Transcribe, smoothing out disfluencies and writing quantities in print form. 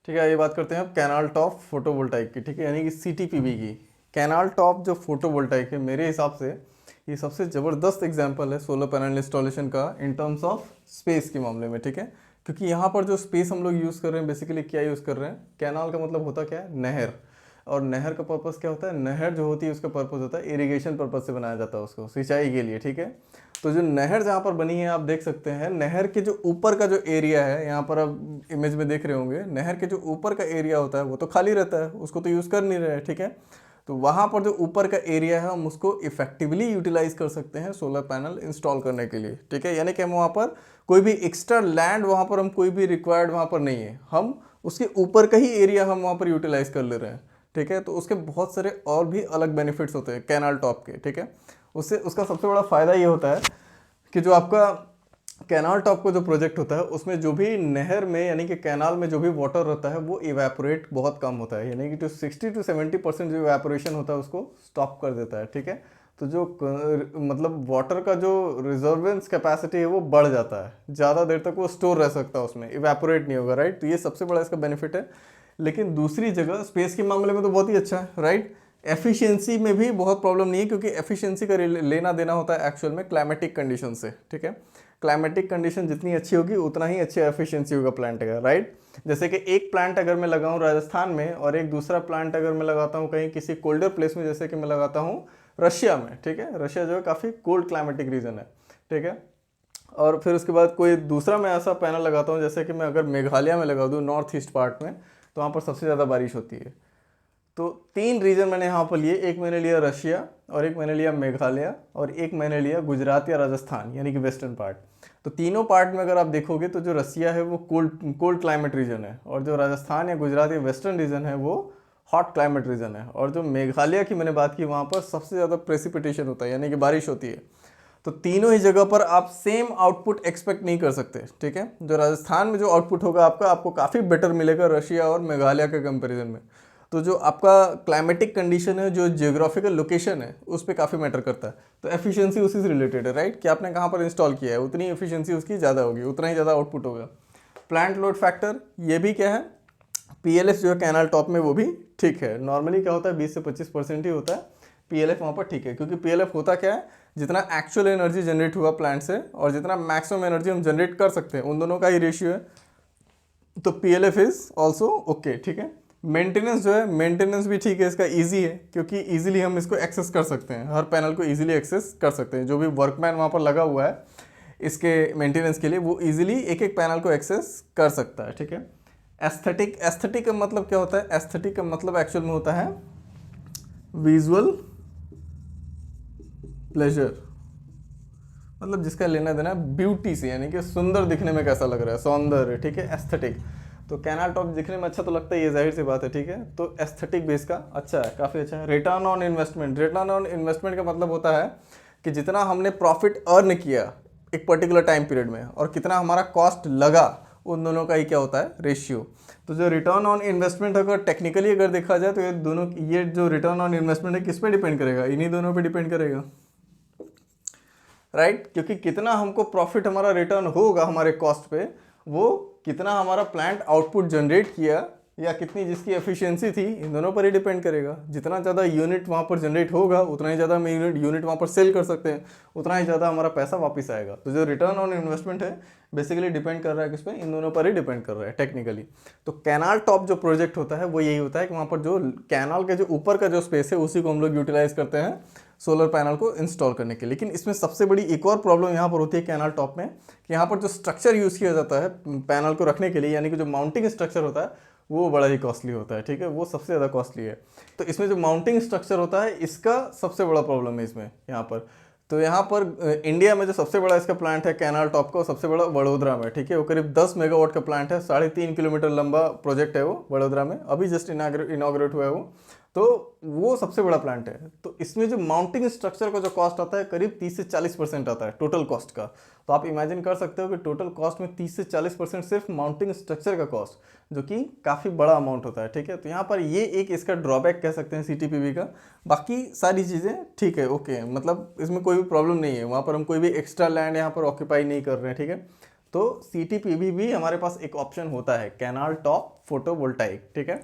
ठीक है, ये बात करते हैं अब कैनाल टॉप फोटोवोल्टाइक की। ठीक है, यानी कि सीटीपीवी की। कैनाल टॉप जो फोटोवोल्टाइक है, मेरे हिसाब से ये सबसे ज़बरदस्त एग्जांपल है सोलर पैनल इंस्टॉलेशन का इन टर्म्स ऑफ स्पेस के मामले में। ठीक है, क्योंकि यहाँ पर जो स्पेस हम लोग यूज़ कर रहे हैं, बेसिकली क्या यूज़ कर रहे हैं, कैनाल का मतलब होता क्या है, नहर। और नहर का पर्पज़ क्या होता है, नहर जो होती है उसका पर्पज़ होता है इरिगेशन पर्पज़ से बनाया जाता है उसको, सिंचाई के लिए। ठीक है, तो जो नहर जहाँ पर बनी है आप देख सकते हैं, नहर के जो ऊपर का जो एरिया है, यहाँ पर आप इमेज में देख रहे होंगे, नहर के जो ऊपर का एरिया होता है वो तो खाली रहता है, उसको तो यूज़ कर नहीं रहे हैं। ठीक है, तो वहाँ पर जो ऊपर का एरिया है हम उसको इफेक्टिवली यूटिलाइज कर सकते हैं सोलर पैनल इंस्टॉल करने के लिए। ठीक है, यानी कि हम वहाँ पर कोई भी एक्स्ट्रा लैंड वहाँ पर हम कोई भी रिक्वायर्ड वहाँ पर नहीं है, हम उसके ऊपर का ही एरिया हम वहाँ पर यूटिलाइज कर ले रहे हैं। ठीक है, तो उसके बहुत सारे और भी अलग बेनिफिट्स होते हैं कैनाल टॉप के। ठीक है, उससे उसका सबसे बड़ा फ़ायदा ये होता है कि जो आपका कैनाल टॉप का जो प्रोजेक्ट होता है उसमें जो भी नहर में यानी कि कैनाल में जो भी वाटर रहता है वो इवेपोरेट बहुत कम होता है, यानी कि जो 60 to 70% जो इवेपोरेशन होता है उसको स्टॉप कर देता है। ठीक है, तो जो मतलब वाटर का जो रिजर्वेंस कैपेसिटी है वो बढ़ जाता है, ज़्यादा देर तक वो स्टोर रह सकता है, उसमें इवेपोरेट नहीं होगा। राइट, तो ये सबसे बड़ा इसका बेनिफिट है। लेकिन दूसरी जगह स्पेस के मामले में तो बहुत ही अच्छा है। राइट, एफिशिएंसी में भी बहुत प्रॉब्लम नहीं है, क्योंकि एफिशिएंसी का लेना देना होता है एक्चुअल में क्लाइमेटिक कंडीशन से। ठीक है, क्लाइमेटिक कंडीशन जितनी अच्छी होगी उतना ही अच्छी एफिशिएंसी होगा प्लांट का। राइट, जैसे कि एक प्लांट अगर मैं लगाऊं राजस्थान में और एक दूसरा प्लांट अगर मैं लगाता हूं कहीं किसी कोल्डर प्लेस में, जैसे कि मैं लगाता हूं रशिया में। ठीक है, रशिया जो है काफ़ी कोल्ड क्लाइमेटिक रीजन है। ठीक है, और फिर उसके बाद कोई दूसरा मैं ऐसा पैनल लगाता हूँ, जैसे कि मैं अगर मेघालय में लगा दूँ नॉर्थ ईस्ट पार्ट में, तो वहाँ पर सबसे ज़्यादा बारिश होती है। तो 3 रीजन मैंने यहाँ पर लिए, एक मैंने लिया रशिया, और एक मैंने लिया मेघालय, और एक मैंने लिया गुजरात या राजस्थान यानी कि वेस्टर्न पार्ट। तो तीनों पार्ट में अगर आप देखोगे तो जो रसिया है वो कोल्ड कोल्ड क्लाइमेट रीजन है, और जो राजस्थान या गुजरात या वेस्टर्न रीजन है वो हॉट क्लाइमेट रीजन है, और जो मेघालय की मैंने बात की वहाँ पर सबसे ज़्यादा प्रेसिपिटेशन होता है यानी कि बारिश होती है। तो तीनों ही जगह पर आप सेम आउटपुट एक्सपेक्ट नहीं कर सकते। ठीक है, जो राजस्थान में जो आउटपुट होगा आपका, आपको काफ़ी बेटर मिलेगा रशिया और मेघालय के कंपैरिजन में। तो जो आपका क्लाइमेटिक कंडीशन है, जो जियोग्राफिकल लोकेशन है, उस पर काफ़ी मैटर करता है। तो एफिशिएंसी उसी से रिलेटेड है। राइट, कि आपने कहाँ पर इंस्टॉल किया है उतनी एफिशिएंसी उसकी ज़्यादा होगी, उतना ही ज़्यादा आउटपुट होगा। प्लांट लोड फैक्टर ये भी क्या है, पीएलएफ जो है कैनाल टॉप में वो भी ठीक है। नॉर्मली क्या होता है 20 से 25% ही होता है पीएलएफ वहाँ पर। ठीक है, क्योंकि पीएलएफ होता क्या है, जितना एक्चुअल एनर्जी जनरेट हुआ प्लांट से और जितना मैक्सिमम एनर्जी हम जनरेट कर सकते हैं, उन दोनों का ही रेशियो है। तो पीएलएफ इज ऑल्सो ओके। ठीक है, मेंटेनेंस जो है, मेंटेनेंस भी ठीक है, इसका इजी है, क्योंकि इजीली हम इसको एक्सेस कर सकते हैं, हर पैनल को इजीली एक्सेस कर सकते हैं। जो भी वर्कमैन वहाँ पर लगा हुआ है इसके मेंटेनेंस के लिए, वो इजीली एक एक पैनल को एक्सेस कर सकता है। ठीक है, एस्थेटिक, एस्थेटिक का मतलब क्या होता है, एस्थेटिक का मतलब एक्चुअल में होता है विजुअल प्लेजर, मतलब जिसका लेना देना ब्यूटी से, यानी कि सुंदर दिखने में कैसा लग रहा है, सौंदर्य। ठीक है, एस्थेटिक। तो कैनाल टॉप दिखने में अच्छा तो लगता है, ये जाहिर सी बात है। ठीक है, तो एस्थेटिक बेस का अच्छा है, काफ़ी अच्छा है। Return on investment, return on investment का मतलब होता है कि जितना हमने प्रॉफिट अर्न किया एक पर्टिकुलर टाइम पीरियड में और कितना हमारा कॉस्ट लगा, उन दोनों का ही क्या होता है, रेशियो। तो जो रिटर्न ऑन इन्वेस्टमेंट अगर टेक्निकली अगर देखा जाए तो ये दोनों, ये जो रिटर्न ऑन इन्वेस्टमेंट है किस पे डिपेंड करेगा, इन्हीं दोनों पे डिपेंड करेगा। राइट, क्योंकि कितना हमको प्रॉफिट हमारा रिटर्न होगा हमारे कॉस्ट पे, वो कितना हमारा प्लांट आउटपुट जनरेट किया या कितनी जिसकी एफिशिएंसी थी, इन दोनों पर ही डिपेंड करेगा। जितना ज़्यादा यूनिट वहाँ पर जनरेट होगा उतना ही ज़्यादा हम यूनिट वहाँ पर सेल कर सकते हैं, उतना ही ज़्यादा हमारा पैसा वापस आएगा। तो जो रिटर्न ऑन इन्वेस्टमेंट है बेसिकली डिपेंड कर रहा है किस पे, इन दोनों पर ही डिपेंड कर रहा है टेक्निकली। तो कैनाल टॉप जो प्रोजेक्ट होता है वो यही होता है कि वहाँ पर जो कैनाल के जो ऊपर का जो स्पेस है उसी को हम लोग यूटिलाइज करते हैं सोलर पैनल को इंस्टॉल करने के लिए। लेकिन इसमें सबसे बड़ी एक और प्रॉब्लम यहाँ पर होती है कैनाल टॉप में, कि यहाँ पर जो स्ट्रक्चर यूज़ किया जाता है पैनल को रखने के लिए, यानी कि जो माउंटिंग स्ट्रक्चर होता है वो बड़ा ही कॉस्टली होता है। ठीक है, वो सबसे ज़्यादा कॉस्टली है। तो इसमें जो माउंटिंग स्ट्रक्चर होता है इसका सबसे बड़ा प्रॉब्लम है इसमें यहाँ पर। तो यहाँ पर इंडिया में जो सबसे बड़ा इसका प्लांट है कैनाल टॉप का, सबसे बड़ा वडोदरा में। ठीक है, वो करीब 10 मेगावाट का प्लांट है, 3.5 किलोमीटर लंबा प्रोजेक्ट है वो वडोदरा में, अभी जस्ट इनाग्रेट हुआ है वो। तो वो सबसे बड़ा प्लांट है। तो इसमें जो माउंटिंग स्ट्रक्चर का जो कॉस्ट आता है करीब 30 से 40% आता है टोटल कॉस्ट का। तो आप इमेजिन कर सकते हो कि टोटल कॉस्ट में 30 से 40% सिर्फ माउंटिंग स्ट्रक्चर का कॉस्ट, जो कि काफ़ी बड़ा अमाउंट होता है। ठीक है, तो यहाँ पर ये एक इसका ड्रॉबैक कह सकते हैं सीटीपीवी का। बाकी सारी चीज़ें ठीक है, ओके, मतलब इसमें कोई भी प्रॉब्लम नहीं है। वहाँ पर हम कोई भी एक्स्ट्रा लैंड यहाँ पर ऑक्यूपाई नहीं कर रहे हैं। ठीक है, तो CTPV भी हमारे पास एक ऑप्शन होता है, कैनाल टॉप फोटोवोल्टाइक, ठीक है।